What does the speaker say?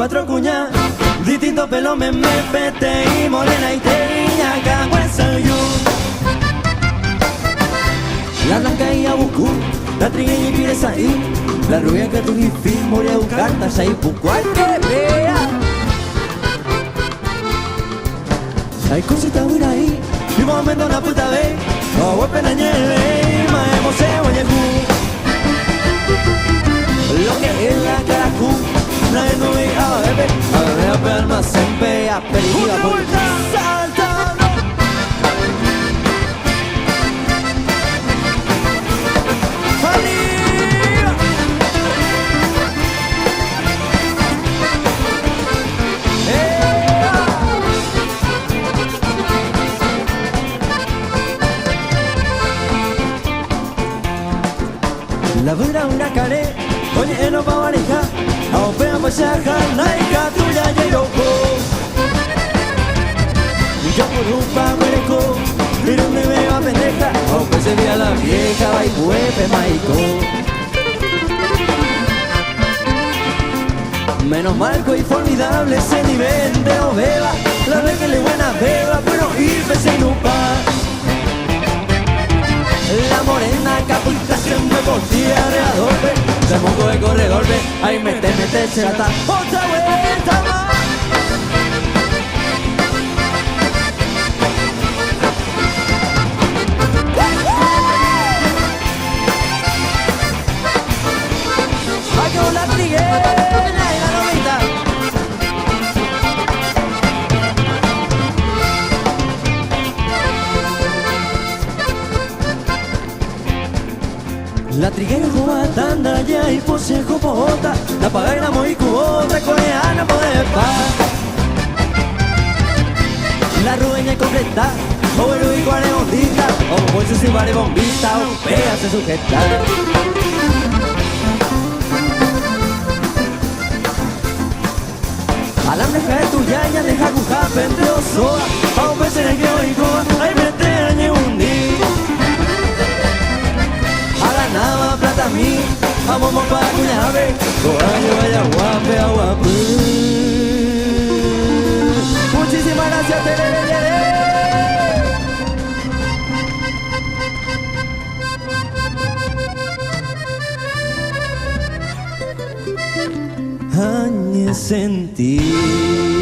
cuatro cuñas, distintos pelos me pete y morena y teña, cagüenza yo. La blanca y abucu, la trigueña y quieres ahí, la rubia que tu hifi, morí a buscar, talla y pucual que vea. Hay cositas buenas ahí, y un momento una puta vez, no voy a pena nieve, más emoción en el cu. Lo que es la caracu, nadie no ve a beber, a beber a pegar más siempre, a peritiva por saltando. ¡Arriba! La dura una care, oye no pa' maneja, a opea pa' shaja, naika tuya yayoko. Yo por un pa' merezco, pero donde me va pendeja, aunque se vea la vieja, va y huepe maico. Menos marco y formidable ese nivel de oveva, la vez que le buena beba, pero irme sin un par. La morena capuita siempre por ti alrededor, se mongo de corredor, ahí mete, se gata, otra vuelta más. Ay, con la trigueña y la novita. La triguera joba tanda ya y pose jopota, la pagaina muy cubota, coreana poder pa. La rueña completa, o el y cuarebondita, o bolsa si vale bombita, o pega se sujeta. Alambre cae tu yaya, deja cujar pente o soa, a un pez en el que oigo, ay mete añe un día. Nada plata a mí, vamos para cuñave, coraje vaya guape a guape. Muchísimas gracias, Tererere. Añe sentir.